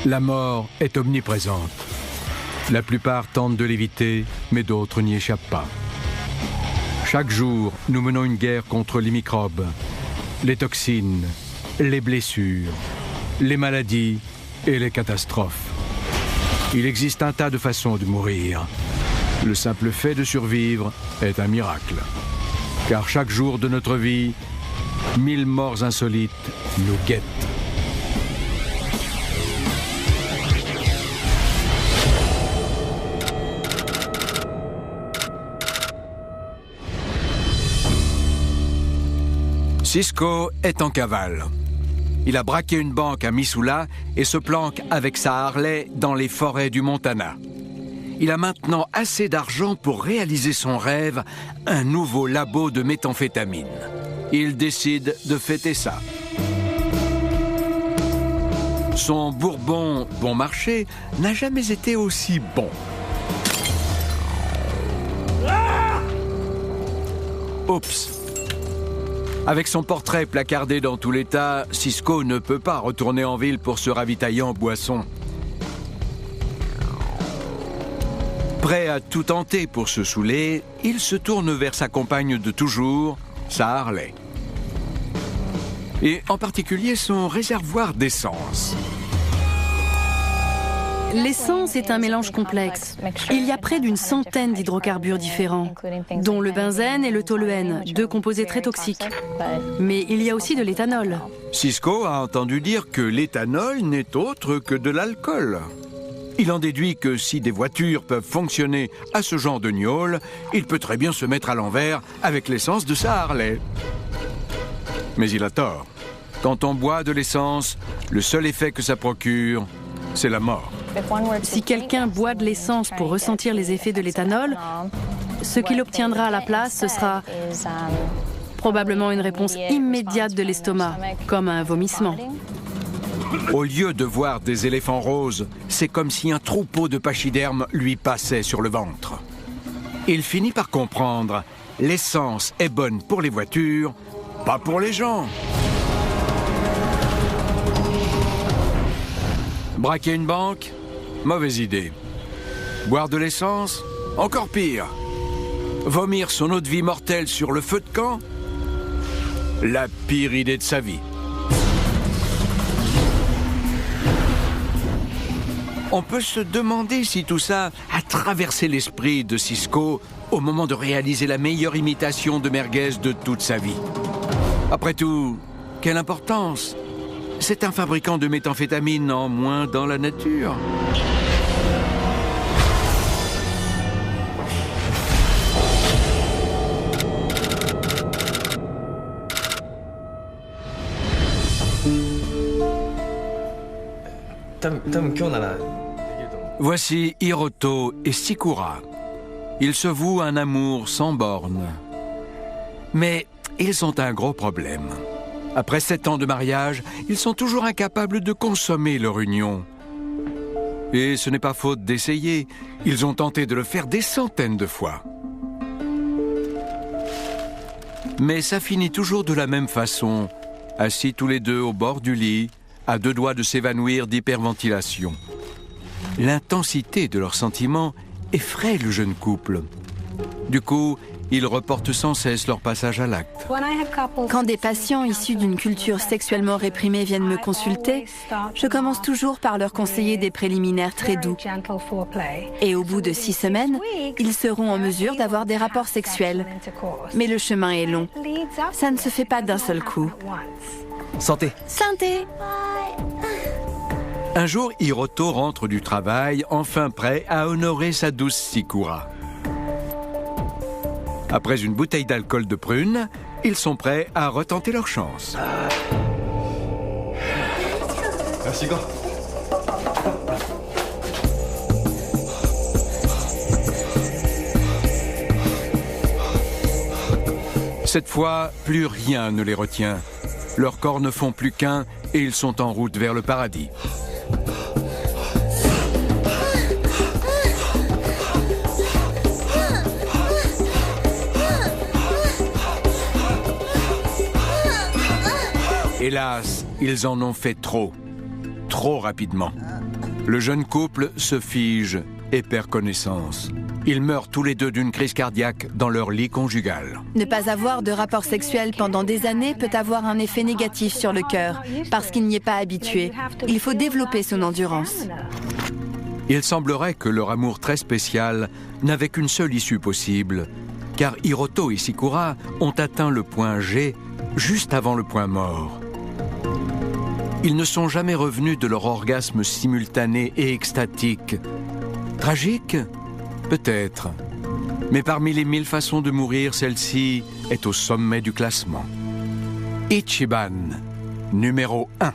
La mort est omniprésente. La plupart tentent de l'éviter, mais d'autres n'y échappent pas. Chaque jour, nous menons une guerre contre les microbes, les toxines, les blessures, les maladies et les catastrophes. Il existe un tas de façons de mourir. Le simple fait de survivre est un miracle. Car chaque jour de notre vie, 1000 morts insolites nous guettent. Cisco est en cavale. Il a braqué une banque à Missoula et se planque avec sa Harley dans les forêts du Montana. Il a maintenant assez d'argent pour réaliser son rêve, un nouveau labo de méthamphétamine. Il décide de fêter ça. Son bourbon bon marché n'a jamais été aussi bon. Oups! Avec son portrait placardé dans tout l'État, Cisco ne peut pas retourner en ville pour se ravitailler en boisson. Prêt à tout tenter pour se saouler, il se tourne vers sa compagne de toujours, sa Harley. Et en particulier son réservoir d'essence. L'essence est un mélange complexe. Il y a près d'une centaine d'hydrocarbures différents, dont le benzène et le toluène, deux composés très toxiques. Mais il y a aussi de l'éthanol. Cisco a entendu dire que l'éthanol n'est autre que de l'alcool. Il en déduit que si des voitures peuvent fonctionner à ce genre de gnôle, il peut très bien se mettre à l'envers avec l'essence de sa Harley. Mais il a tort. Quand on boit de l'essence, le seul effet que ça procure, c'est la mort. Si quelqu'un boit de l'essence pour ressentir les effets de l'éthanol, ce qu'il obtiendra à la place, ce sera probablement une réponse immédiate de l'estomac, comme un vomissement. Au lieu de voir des éléphants roses, c'est comme si un troupeau de pachydermes lui passait sur le ventre. Il finit par comprendre, l'essence est bonne pour les voitures, pas pour les gens. Braquer une banque? Mauvaise idée. Boire de l'essence? Encore pire. Vomir son eau de vie mortelle sur le feu de camp? La pire idée de sa vie. On peut se demander si tout ça a traversé l'esprit de Cisco au moment de réaliser la meilleure imitation de merguez de toute sa vie. Après tout, quelle importance? C'est un fabricant de méthamphétamine en moins dans la nature. Voici Hiroto et Sikura. Ils se vouent un amour sans bornes. Mais ils ont un gros problème. Après 7 ans de mariage, ils sont toujours incapables de consommer leur union. Et ce n'est pas faute d'essayer. Ils ont tenté de le faire des centaines de fois. Mais ça finit toujours de la même façon, assis tous les deux au bord du lit, à 2 doigts de s'évanouir d'hyperventilation. L'intensité de leurs sentiments effraie le jeune couple. Du coup, ils reportent sans cesse leur passage à l'acte. Quand des patients issus d'une culture sexuellement réprimée viennent me consulter, je commence toujours par leur conseiller des préliminaires très doux. Et au bout de 6 semaines, ils seront en mesure d'avoir des rapports sexuels. Mais le chemin est long. Ça ne se fait pas d'un seul coup. Santé. Santé. Un jour, Hiroto rentre du travail, enfin prêt à honorer sa douce Sikura. Après une bouteille d'alcool de prune, ils sont prêts à retenter leur chance. Merci, go. Cette fois, plus rien ne les retient. Leurs corps ne font plus qu'un et ils sont en route vers le paradis. Hélas, ils en ont fait trop. trop rapidement. Le jeune couple se fige et perd connaissance. Ils meurent tous les deux d'une crise cardiaque dans leur lit conjugal. Ne pas avoir de rapport sexuel pendant des années peut avoir un effet négatif sur le cœur, parce qu'il n'y est pas habitué. Il faut développer son endurance. Il semblerait que leur amour très spécial n'avait qu'une seule issue possible, car Hiroto et Sakura ont atteint le point G juste avant le point mort. Ils ne sont jamais revenus de leur orgasme simultané et extatique. Tragique ? Peut-être. Mais parmi les 1000 façons de mourir, celle-ci est au sommet du classement. Ichiban, numéro 1.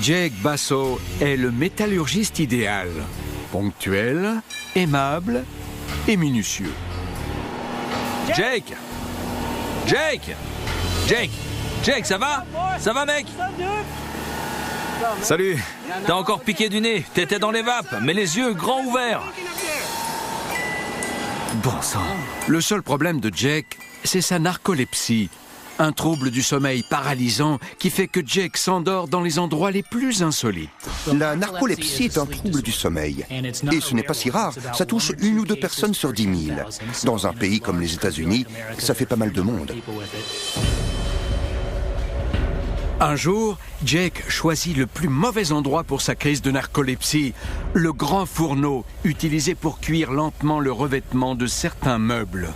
Jake Basso est le métallurgiste idéal. Ponctuel, aimable et minutieux. Jake! Jake! Jake! Jake, ça va? Ça va, mec? Salut. T'as encore piqué du nez, t'étais dans les vapes, mais les yeux grands ouverts. Bon sang. Le seul problème de Jake, c'est sa narcolepsie, un trouble du sommeil paralysant qui fait que Jake s'endort dans les endroits les plus insolites. La narcolepsie est un trouble du sommeil. Et ce n'est pas si rare, ça touche 1 ou 2 personnes sur 10 000. Dans un pays comme les États-Unis, ça fait pas mal de monde. Un jour, Jake choisit le plus mauvais endroit pour sa crise de narcolepsie, le grand fourneau utilisé pour cuire lentement le revêtement de certains meubles.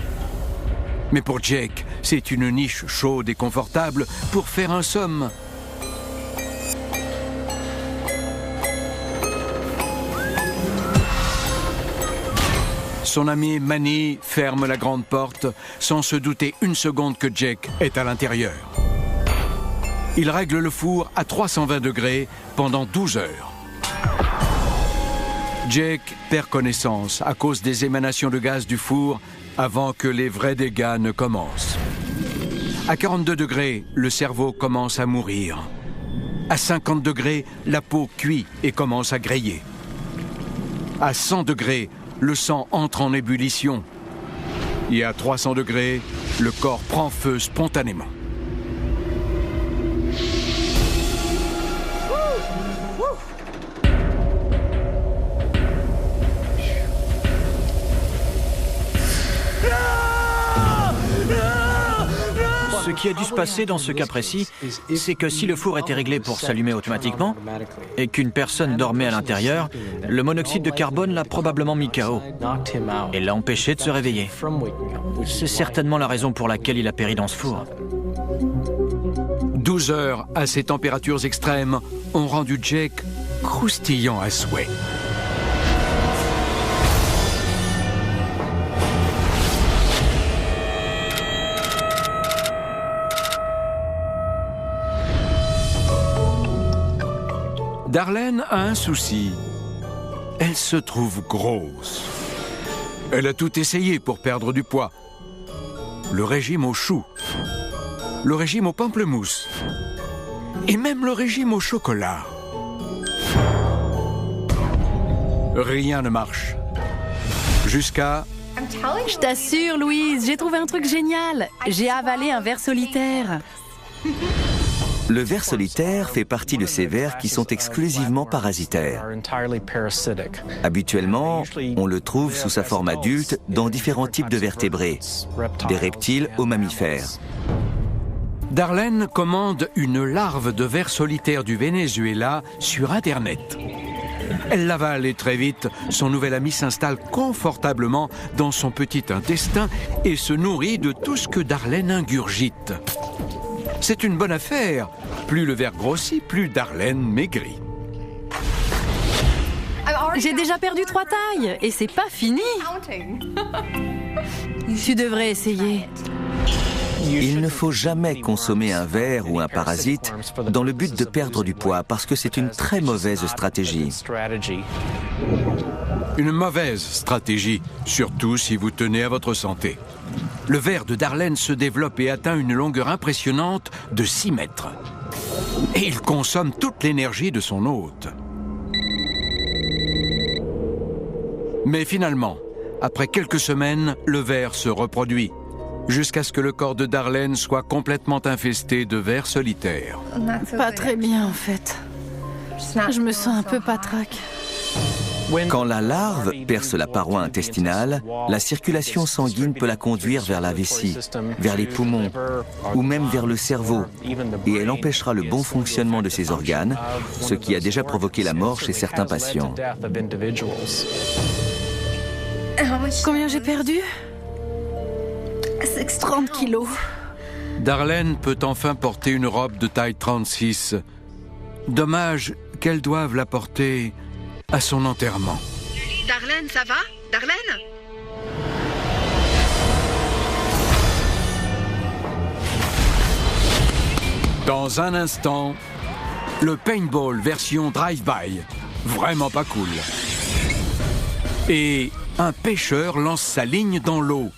Mais pour Jake, c'est une niche chaude et confortable pour faire un somme. Son ami Manny ferme la grande porte sans se douter une seconde que Jake est à l'intérieur. Il règle le four à 320 degrés pendant 12 heures. Jake perd connaissance à cause des émanations de gaz du four avant que les vrais dégâts ne commencent. À 42 degrés, le cerveau commence à mourir. À 50 degrés, la peau cuit et commence à griller. À 100 degrés, le sang entre en ébullition. Et à 300 degrés, le corps prend feu spontanément. Ce qui a dû se passer dans ce cas précis, c'est que si le four était réglé pour s'allumer automatiquement et qu'une personne dormait à l'intérieur, le monoxyde de carbone l'a probablement mis KO et l'a empêché de se réveiller. C'est certainement la raison pour laquelle il a péri dans ce four. 12 heures à ces températures extrêmes ont rendu Jake croustillant à souhait. Darlene a un souci. Elle se trouve grosse. Elle a tout essayé pour perdre du poids. Le régime au chou, le régime au pamplemousse et même le régime au chocolat. Rien ne marche. Jusqu'à... Je t'assure, Louise, j'ai trouvé un truc génial. J'ai avalé un ver solitaire. Le ver solitaire fait partie de ces vers qui sont exclusivement parasitaires. Habituellement, on le trouve sous sa forme adulte dans différents types de vertébrés, des reptiles aux mammifères. Darlene commande une larve de ver solitaire du Venezuela sur Internet. Elle l'avale et très vite, son nouvel ami s'installe confortablement dans son petit intestin et se nourrit de tout ce que Darlene ingurgite. C'est une bonne affaire. Plus le ver grossit, plus Darlene maigrit. J'ai déjà perdu 3 tailles et c'est pas fini. Tu devrais essayer. Il ne faut jamais consommer un ver ou un parasite dans le but de perdre du poids parce que c'est une très mauvaise stratégie. Une mauvaise stratégie, surtout si vous tenez à votre santé. Le ver de Darlene se développe et atteint une longueur impressionnante de 6 mètres. Et il consomme toute l'énergie de son hôte. Mais finalement, après quelques semaines, le ver se reproduit, jusqu'à ce que le corps de Darlene soit complètement infesté de vers solitaires. Pas très bien en fait. Je me sens un peu patraque. Quand la larve perce la paroi intestinale, la circulation sanguine peut la conduire vers la vessie, vers les poumons ou même vers le cerveau. Et elle empêchera le bon fonctionnement de ses organes, ce qui a déjà provoqué la mort chez certains patients. Combien j'ai perdu ? 30 kilos. Darlene peut enfin porter une robe de taille 36. Dommage qu'elle doive la porter à son enterrement. Darlene, ça va ? Darlene ? Dans un instant, le paintball version drive-by. Vraiment pas cool. Et un pêcheur lance sa ligne dans l'eau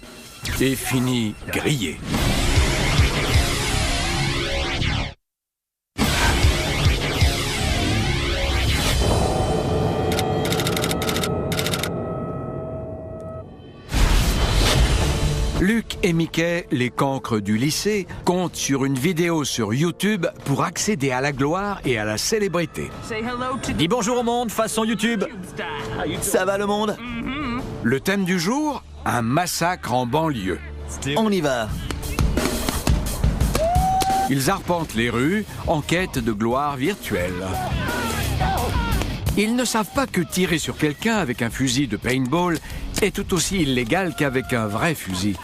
et finit grillé. Luke et Mickey, les cancres du lycée, comptent sur une vidéo sur YouTube pour accéder à la gloire et à la célébrité. Dis bonjour au monde, façon YouTube. Ça va le monde? Le thème du jour, un massacre en banlieue. On y va. Ils arpentent les rues en quête de gloire virtuelle. Ils ne savent pas que tirer sur quelqu'un avec un fusil de paintball est tout aussi illégal qu'avec un vrai fusil.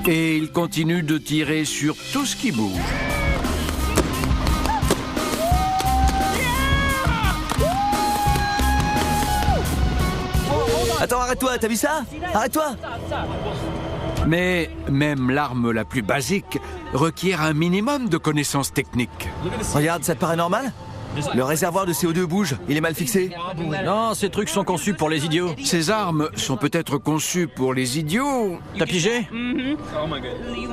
Et ils continuent de tirer sur tout ce qui bouge. Attends, arrête-toi, t'as vu ça? Arrête-toi! Mais même l'arme la plus basique requiert un minimum de connaissances techniques. Regarde, ça te paraît normal? Le réservoir de CO2 bouge, il est mal fixé. Non, ces trucs sont conçus pour les idiots. Ces armes sont peut-être conçues pour les idiots, T'as pigé?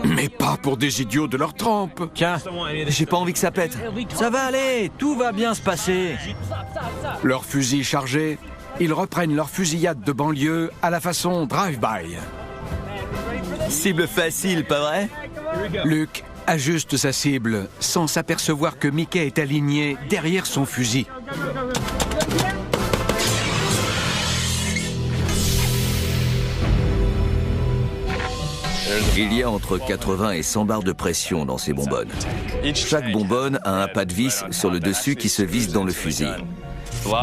mais pas pour des idiots de leur trempe. Tiens, J'ai pas envie que ça pète. ça va aller, tout va bien se passer. Leurs fusils chargés, ils reprennent leur fusillade de banlieue à la façon drive-by. Cible facile, pas vrai? Luke ajuste sa cible sans s'apercevoir que Mickey est aligné derrière son fusil. Il y a entre 80 et 100 barres de pression dans ces bonbonnes. Chaque bonbonne a un pas de vis sur le dessus qui se visse dans le fusil.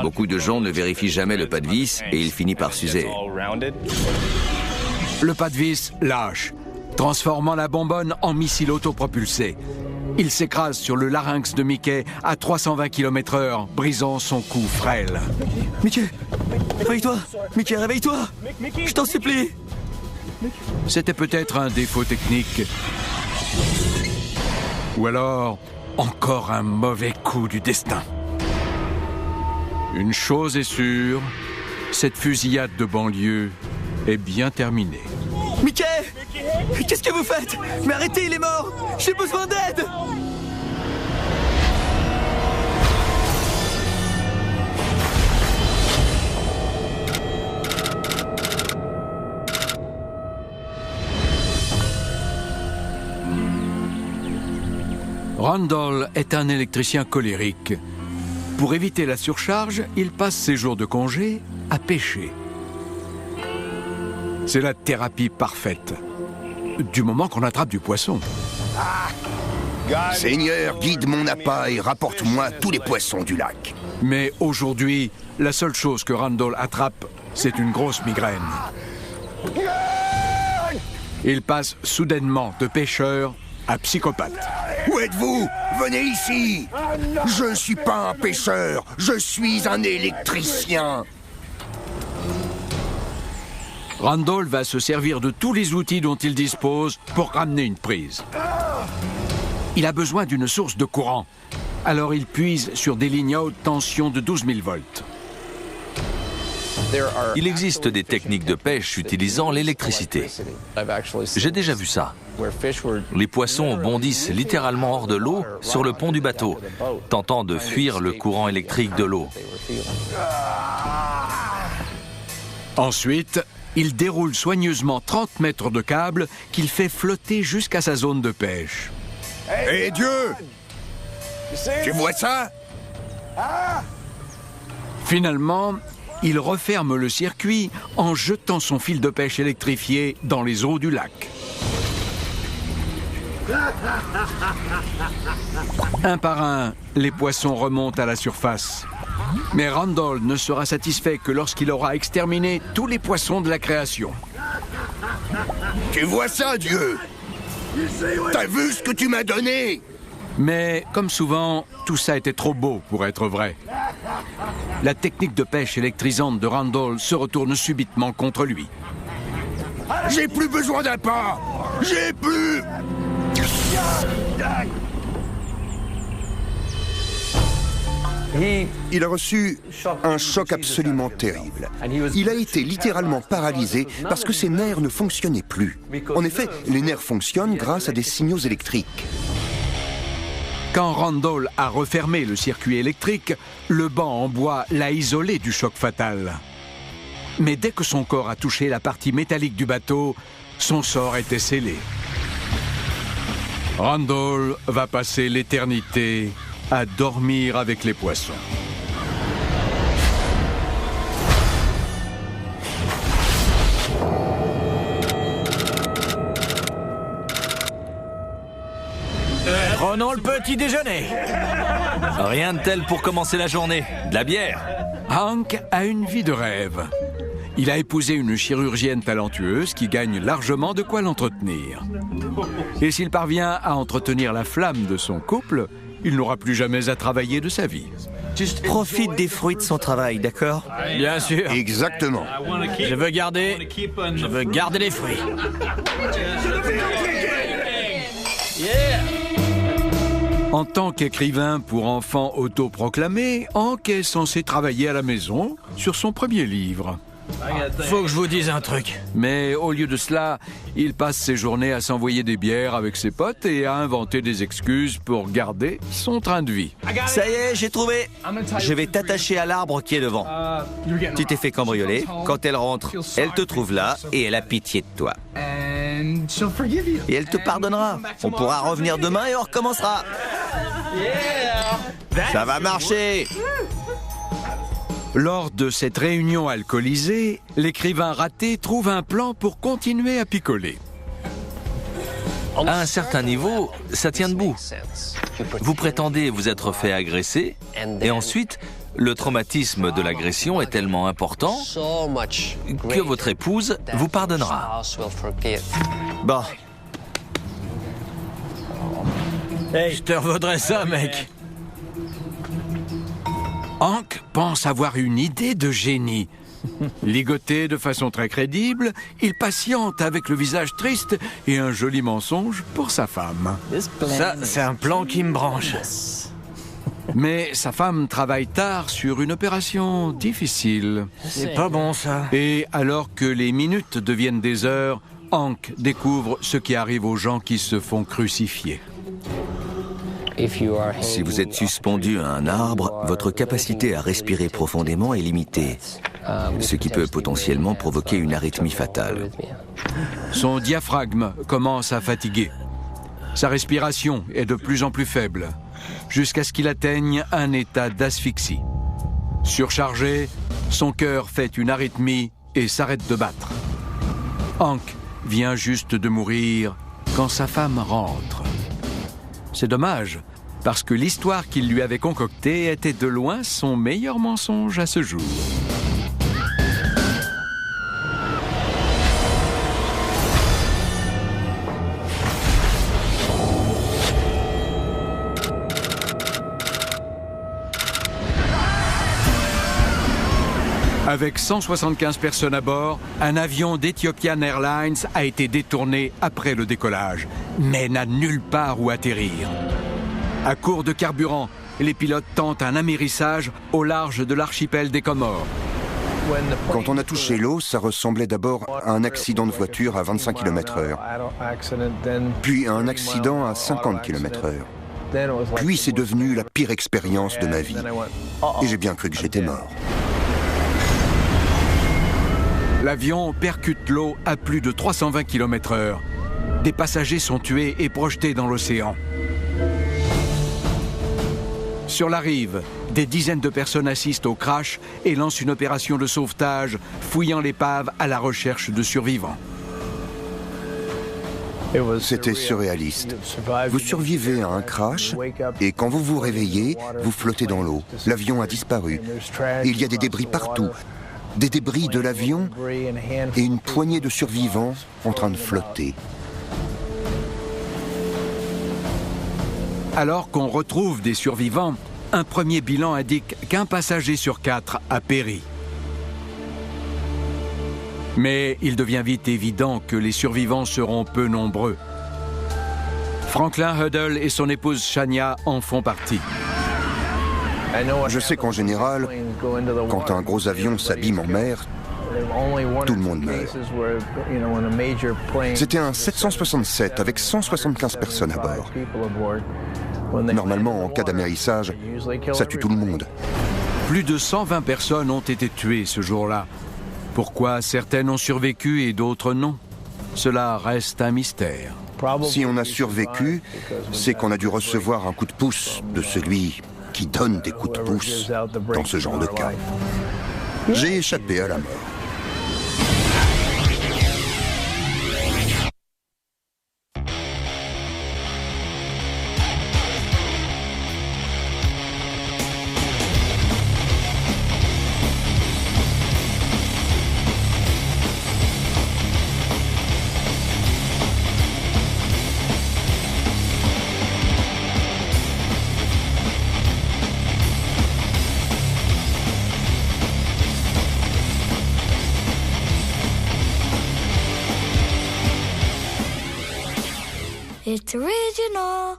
Beaucoup de gens ne vérifient jamais le pas de vis et il finit par s'user. Le pas de vis lâche, transformant la bonbonne en missile autopropulsé. Il s'écrase sur le larynx de Mickey à 320 km/h, brisant son cou frêle. Mickey, réveille-toi! Mickey, réveille-toi! Je t'en supplie! C'était peut-être un défaut technique. Ou alors, encore un mauvais coup du destin. Une chose est sûre, cette fusillade de banlieue est bien terminée. Mickey! Qu'est-ce que vous faites? Mais arrêtez, il est mort! J'ai besoin d'aide! Randall est un électricien colérique. Pour éviter la surcharge, il passe ses jours de congé à pêcher. C'est la thérapie parfaite, du moment qu'on attrape du poisson. Seigneur, guide mon appât et rapporte-moi tous les poissons du lac. Mais aujourd'hui, la seule chose que Randall attrape, c'est une grosse migraine. Il passe soudainement de pêcheur à psychopathe. Où êtes-vous? Venez ici! Je ne suis pas un pêcheur, je suis un électricien. Randall va se servir de tous les outils dont il dispose pour ramener une prise. Il a besoin d'une source de courant, alors il puise sur des lignes à haute tension de 12 000 volts. Il existe des techniques de pêche utilisant l'électricité. J'ai déjà vu ça. Les poissons bondissent littéralement hors de l'eau sur le pont du bateau, tentant de fuir le courant électrique de l'eau. Ensuite, il déroule soigneusement 30 mètres de câble qu'il fait flotter jusqu'à sa zone de pêche. Hé Dieu! Tu vois ça? Finalement, il referme le circuit en jetant son fil de pêche électrifié dans les eaux du lac. Un par un, les poissons remontent à la surface. Mais Randall ne sera satisfait que lorsqu'il aura exterminé tous les poissons de la création. Tu vois ça, Dieu? T'as vu ce que tu m'as donné? Mais, comme souvent, tout ça était trop beau pour être vrai. La technique de pêche électrisante de Randall se retourne subitement contre lui. J'ai plus besoin d'un pas! J'ai plus... Il a reçu un choc absolument terrible. Il a été littéralement paralysé parce que ses nerfs ne fonctionnaient plus. En effet, les nerfs fonctionnent grâce à des signaux électriques. Quand Randall a refermé le circuit électrique, le banc en bois l'a isolé du choc fatal. Mais dès que son corps a touché la partie métallique du bateau, son sort était scellé. Randall va passer l'éternité à dormir avec les poissons. Prenons le petit déjeuner. Rien de tel pour commencer la journée. De la bière. Hank a une vie de rêve. Il a épousé une chirurgienne talentueuse qui gagne largement de quoi l'entretenir. Et s'il parvient à entretenir la flamme de son couple, il n'aura plus jamais à travailler de sa vie. Profite des fruits de son travail, d'accord? Bien sûr. Exactement. Je veux garder les fruits. En tant qu'écrivain pour enfants autoproclamé, Hank est censé travailler à la maison sur son premier livre. Faut que je vous dise un truc. Mais au lieu de cela, il passe ses journées à s'envoyer des bières avec ses potes et à inventer des excuses pour garder son train de vie. Ça y est, j'ai trouvé. Je vais t'attacher à l'arbre qui est devant. Tu t'es fait cambrioler. Quand elle rentre, elle te trouve là et elle a pitié de toi. Et elle te pardonnera. On pourra revenir demain et on recommencera. Ça va marcher. Lors de cette réunion alcoolisée, l'écrivain raté trouve un plan pour continuer à picoler. À un certain niveau, ça tient debout. Vous prétendez vous être fait agresser, et ensuite, le traumatisme de l'agression est tellement important que votre épouse vous pardonnera. Bon. Hey, je te revaudrais ça, mec. Hank pense avoir une idée de génie. Ligoté de façon très crédible, il patiente avec le visage triste et un joli mensonge pour sa femme. Ça, c'est un plan qui me branche. Mais sa femme travaille tard sur une opération difficile. C'est pas bon, ça. Et alors que les minutes deviennent des heures, Hank découvre ce qui arrive aux gens qui se font crucifier. Si vous êtes suspendu à un arbre, votre capacité à respirer profondément est limitée, ce qui peut potentiellement provoquer une arythmie fatale. Son diaphragme commence à fatiguer. Sa respiration est de plus en plus faible, jusqu'à ce qu'il atteigne un état d'asphyxie. Surchargé, son cœur fait une arythmie et s'arrête de battre. Hank vient juste de mourir quand sa femme rentre. C'est dommage, parce que l'histoire qu'il lui avait concoctée était de loin son meilleur mensonge à ce jour. Avec 175 personnes à bord, un avion d'Ethiopian Airlines a été détourné après le décollage, mais n'a nulle part où atterrir. À court de carburant, les pilotes tentent un amérissage au large de l'archipel des Comores. Quand on a touché l'eau, ça ressemblait d'abord à un accident de voiture à 25 km/h, puis à un accident à 50 km/h. Puis c'est devenu la pire expérience de ma vie. Et j'ai bien cru que j'étais mort. L'avion percute l'eau à plus de 320 km/h. Des passagers sont tués et projetés dans l'océan. Sur la rive, des dizaines de personnes assistent au crash et lancent une opération de sauvetage, fouillant l'épave à la recherche de survivants. C'était surréaliste. Vous survivez à un crash et quand vous vous réveillez, vous flottez dans l'eau. L'avion a disparu. Il y a des débris partout. Des débris de l'avion et une poignée de survivants en train de flotter. Alors qu'on retrouve des survivants, un premier bilan indique qu'un passager sur 4 a péri. Mais il devient vite évident que les survivants seront peu nombreux. Franklin Huddle et son épouse Shania en font partie. Je sais qu'en général, quand un gros avion s'abîme en mer, tout le monde meurt. C'était un 767 avec 175 personnes à bord. Normalement, en cas d'amérissage, ça tue tout le monde. Plus de 120 personnes ont été tuées ce jour-là. Pourquoi certaines ont survécu et d'autres non? Cela reste un mystère. Si on a survécu, c'est qu'on a dû recevoir un coup de pouce de celui qui donne des coups de pouce dans ce genre de cas. J'ai échappé à la mort. It's original.